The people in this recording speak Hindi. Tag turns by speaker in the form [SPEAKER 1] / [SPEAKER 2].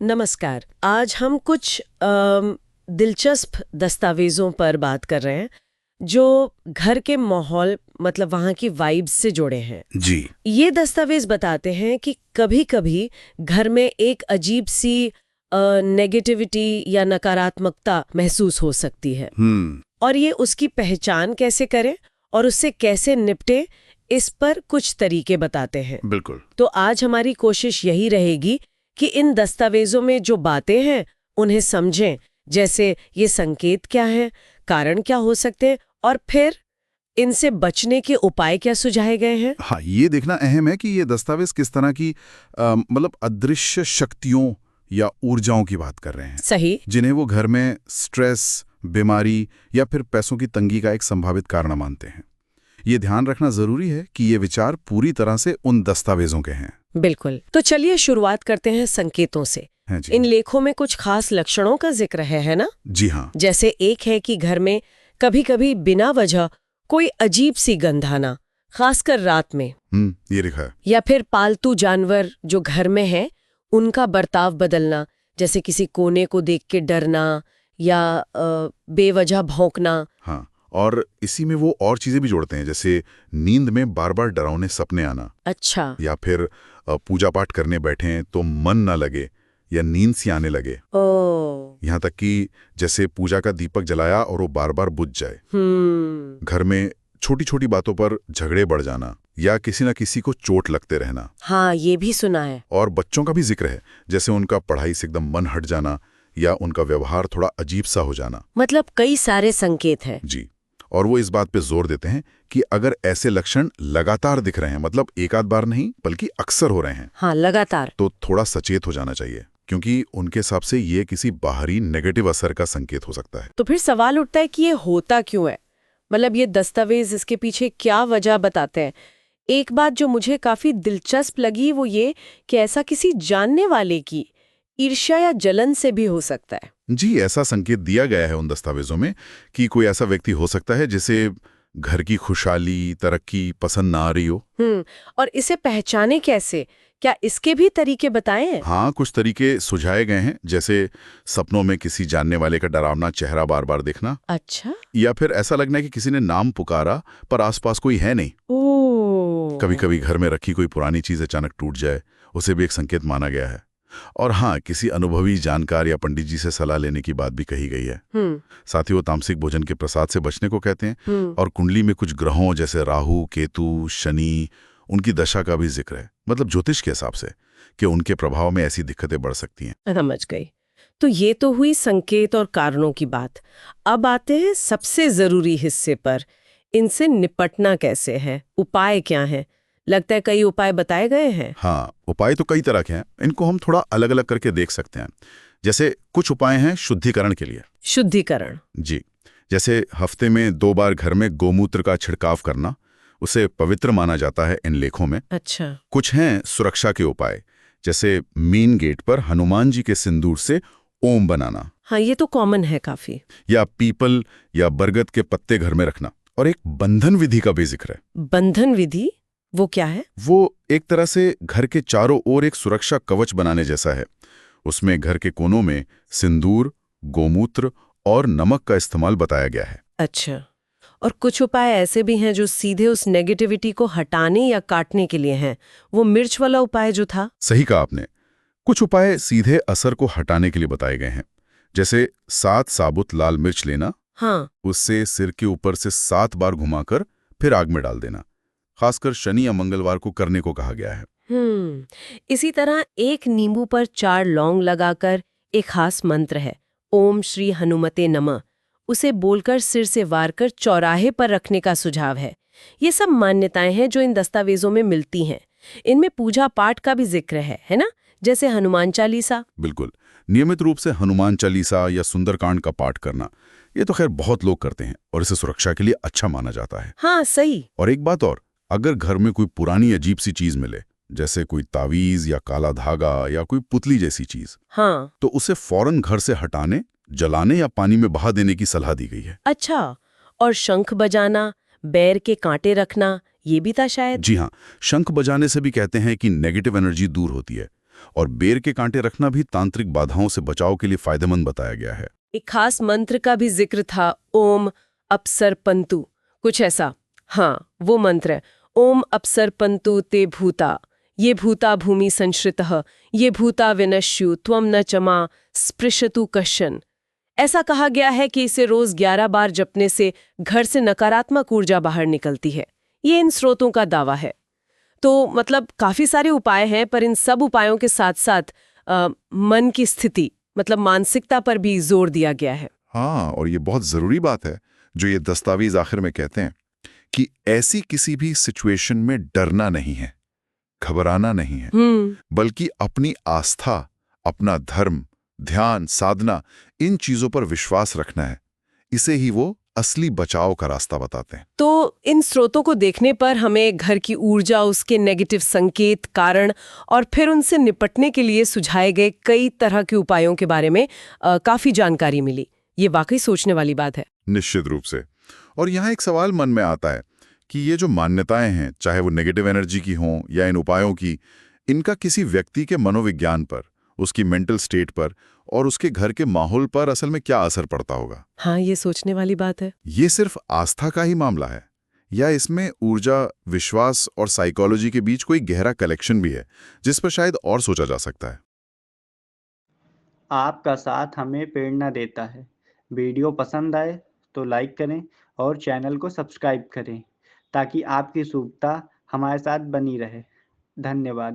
[SPEAKER 1] नमस्कार। आज हम कुछ दिलचस्प दस्तावेजों पर बात कर रहे हैं जो घर के माहौल मतलब वहाँ की वाइब्स से जुड़े हैं।
[SPEAKER 2] जी।
[SPEAKER 1] ये दस्तावेज बताते हैं कि कभी-कभी घर में एक अजीब सी नेगेटिविटी या नकारात्मकता महसूस हो सकती है और ये उसकी पहचान कैसे करें और उससे कैसे निपटे, इस पर कुछ तरीके बताते हैं।
[SPEAKER 2] बिल्कुल।
[SPEAKER 1] तो आज हमारी कोशिश यही रहेगी कि इन दस्तावेजों में जो बातें हैं उन्हें समझें, जैसे ये संकेत क्या है, कारण क्या हो सकते हैं और फिर इनसे बचने के उपाय क्या सुझाए गए हैं।
[SPEAKER 2] हाँ, ये देखना अहम है कि ये दस्तावेज किस तरह की मतलब अदृश्य शक्तियों या ऊर्जाओं की बात कर रहे हैं।
[SPEAKER 1] सही।
[SPEAKER 2] जिन्हें वो घर में स्ट्रेस, बीमारी या फिर पैसों की तंगी का एक संभावित कारण मानते हैं। ये ध्यान रखना जरूरी है कि ये विचार पूरी तरह से उन दस्तावेजों के हैं।
[SPEAKER 1] बिल्कुल। तो चलिए शुरुआत करते हैं संकेतों से।
[SPEAKER 2] जी।
[SPEAKER 1] इन लेखों में कुछ खास लक्षणों का जिक्र है ना?
[SPEAKER 2] जी हाँ।
[SPEAKER 1] जैसे एक है कि घर में कभी-कभी बिना वजह कोई अजीब सी गंध आना, खासकर रात में।
[SPEAKER 2] ये लिखा है।
[SPEAKER 1] या फिर पालतू जानवर जो घर में है उनका बर्ताव बदलना, जैसे किसी कोने को देख के डरना या बेवजह भौंकना।
[SPEAKER 2] हाँ, और इसी में वो और चीजें भी जोड़ते हैं, जैसे नींद में बार बार डरावने सपने आना।
[SPEAKER 1] अच्छा।
[SPEAKER 2] या फिर पूजा पाठ करने बैठे तो मन ना लगे या नींद सी आने लगे। यहाँ तक कि जैसे पूजा का दीपक जलाया और वो बार बार बुझ जाए। घर में छोटी छोटी बातों पर झगड़े बढ़ जाना या किसी न किसी को चोट लगते रहना।
[SPEAKER 1] हाँ, ये भी सुना है।
[SPEAKER 2] और बच्चों का भी जिक्र है, जैसे उनका पढ़ाई से एकदम मन हट जाना या उनका व्यवहार थोड़ा अजीब सा हो जाना।
[SPEAKER 1] मतलब कई सारे संकेत हैं।
[SPEAKER 2] जी। और वो इस बात पे जोर देते हैं कि अगर ऐसे लक्षण लगातार दिख रहे हैं, मतलब एक आध बार नहीं बल्कि अक्सर हो रहे हैं,
[SPEAKER 1] हाँ लगातार,
[SPEAKER 2] तो थोड़ा सचेत हो जाना चाहिए, क्योंकि उनके हिसाब से ये किसी बाहरी नेगेटिव असर का संकेत हो सकता है।
[SPEAKER 1] तो फिर सवाल उठता है कि ये होता क्यों है, मतलब ये दस्तावेज इसके पीछे क्या वजह बताते हैं। एक बात जो मुझे काफी दिलचस्प लगी वो ये कि ऐसा किसी जानने वाले की ईर्ष्या या जलन से भी हो सकता है।
[SPEAKER 2] जी, ऐसा संकेत दिया गया है उन दस्तावेजों में कि कोई ऐसा व्यक्ति हो सकता है जिसे घर की खुशहाली, तरक्की पसंद ना आ रही हो।
[SPEAKER 1] और इसे पहचाने कैसे, क्या इसके भी तरीके बताए हैं?
[SPEAKER 2] हाँ, कुछ तरीके सुझाए गए हैं, जैसे सपनों में किसी जानने वाले का डरावना चेहरा बार बार देखना।
[SPEAKER 1] अच्छा।
[SPEAKER 2] या फिर ऐसा लगना कि किसी ने नाम पुकारा पर आसपास कोई है नहीं। कभी कभी घर में रखी कोई पुरानी चीज अचानक टूट जाए, उसे भी एक संकेत माना गया है। और हाँ, किसी अनुभवी जानकार या पंडित जी से सलाह लेने की बात भी कही गई है। साथ ही वो तामसिक भोजन के प्रसाद से बचने को कहते हैं। और कुंडली में कुछ ग्रहों जैसे राहु, केतु, शनि, उनकी दशा का भी जिक्र है, मतलब ज्योतिष के हिसाब से, कि उनके प्रभाव में ऐसी दिक्कतें बढ़ सकती हैं।
[SPEAKER 1] समझ गई। तो ये तो हुई संकेत और कारणों की बात। अब आते हैं सबसे जरूरी हिस्से पर, इनसे निपटना कैसे है, उपाय क्या है। लगता है कई उपाय बताए गए हैं।
[SPEAKER 2] हाँ, उपाय तो कई तरह के हैं, इनको हम थोड़ा अलग अलग करके देख सकते हैं। जैसे कुछ उपाय हैं शुद्धिकरण के लिए।
[SPEAKER 1] शुद्धिकरण?
[SPEAKER 2] जी, जैसे हफ्ते में 2 बार घर में गोमूत्र का छिड़काव करना, उसे पवित्र माना जाता है इन लेखों में।
[SPEAKER 1] अच्छा।
[SPEAKER 2] कुछ हैं सुरक्षा के उपाय, जैसे मेन गेट पर हनुमान जी के सिंदूर से ओम बनाना।
[SPEAKER 1] हाँ, ये तो कॉमन है काफी।
[SPEAKER 2] या पीपल या बरगद के पत्ते घर में रखना। और एक बंधन विधि का भी जिक्र है।
[SPEAKER 1] बंधन विधि वो क्या है?
[SPEAKER 2] वो एक तरह से घर के चारों ओर एक सुरक्षा कवच बनाने जैसा है। उसमें घर के कोनों में सिंदूर, गोमूत्र और नमक का इस्तेमाल बताया गया है।
[SPEAKER 1] अच्छा। और कुछ उपाय ऐसे भी हैं जो सीधे उस नेगेटिविटी को हटाने या काटने के लिए हैं। वो मिर्च वाला उपाय जो था।
[SPEAKER 2] सही कहा आपने। कुछ उपाय सीधे असर को हटाने के लिए बताए गए हैं, जैसे 7 साबुत लाल मिर्च लेना।
[SPEAKER 1] हाँ।
[SPEAKER 2] उससे सिर के ऊपर से 7 बार घुमाकर फिर आग में डाल देना। खासकर शनि या मंगलवार को करने को कहा गया है।
[SPEAKER 1] इसी तरह एक नींबू पर 4 लौंग लगाकर एक खास मंत्र है, ओम श्री हनुमते नमः, उसे बोलकर सिर से वार कर चौराहे पर रखने का सुझाव है। ये सब मान्यताएं हैं जो इन दस्तावेजों में मिलती हैं। इनमें पूजा पाठ का भी जिक्र है ना, जैसे हनुमान चालीसा।
[SPEAKER 2] बिल्कुल, नियमित रूप से हनुमान चालीसा या सुंदरकांड का पाठ करना, ये तो खैर बहुत लोग करते हैं और इसे सुरक्षा के लिए अच्छा माना जाता है।
[SPEAKER 1] हाँ सही।
[SPEAKER 2] और एक बात और, अगर घर में कोई पुरानी अजीब सी चीज मिले, जैसे कोई तावीज या काला धागा या कोई पुतली जैसी चीज,
[SPEAKER 1] हाँ,
[SPEAKER 2] तो उसे फौरन घर से हटाने, जलाने या पानी में बहा देने की सलाह दी गई है।
[SPEAKER 1] अच्छा। और शंख बजाना, बैर के कांटे रखना, ये भी था शायद।
[SPEAKER 2] जी हाँ, शंख बजाने से भी कहते हैं कि नेगेटिव एनर्जी दूर होती है। और बेर के कांटे रखना भी तांत्रिक बाधाओं से बचाव के लिए फायदेमंद बताया गया है।
[SPEAKER 1] एक खास मंत्र का भी जिक्र था, ओम अपसरपंतु, कुछ ऐसा। हाँ, वो मंत्र है, ओम अपसरपंतु ते भूता, ये भूता भूमि संश्रितः, ये भूता विनश्यु त्वम न चमा स्पृशतु कश्चन। ऐसा कहा गया है कि इसे रोज 11 बार जपने से घर से नकारात्मक ऊर्जा बाहर निकलती है। ये इन स्रोतों का दावा है। तो मतलब काफी सारे उपाय हैं, पर इन सब उपायों के साथ साथ मन की स्थिति, मतलब मानसिकता पर भी जोर दिया गया है।
[SPEAKER 2] हाँ, और ये बहुत जरूरी बात है जो ये दस्तावेज आखिर में कहते हैं कि ऐसी किसी भी सिचुएशन में डरना नहीं है, घबराना नहीं है, बल्कि अपनी आस्था, अपना धर्म, ध्यान, साधना, इन चीजों पर विश्वास रखना है। इसे ही वो असली बचाव का रास्ता बताते हैं।
[SPEAKER 1] तो इन स्रोतों को देखने पर हमें घर की ऊर्जा, उसके नेगेटिव संकेत, कारण और फिर उनसे निपटने के लिए सुझाए गए कई तरह के उपायों के बारे में काफी जानकारी मिली। ये वाकई सोचने वाली बात है।
[SPEAKER 2] निश्चित रूप से। और यहाँ एक सवाल मन में आता है कि ये जो मान्यताएं हैं, चाहे वो नेगेटिव एनर्जी की हों या इन उपायों की, इनका किसी व्यक्ति के मनोविज्ञान पर, उसकी मेंटल स्टेट पर और उसके घर के माहौल पर असल में क्या असर पड़ता होगा?
[SPEAKER 1] हाँ, ये सोचने वाली बात है।
[SPEAKER 2] ये सिर्फ आस्था का ही मामला है या इसमें ऊर्जा, विश्वास और साइकोलॉजी के बीच कोई गहरा कलेक्शन भी है जिस पर शायद और सोचा जा सकता है?
[SPEAKER 3] आपका साथ हमें प्रेरणा देता है। वीडियो पसंद आए तो लाइक करें और चैनल को सब्सक्राइब करें ताकि आपकी सुविधा हमारे साथ बनी रहे। धन्यवाद।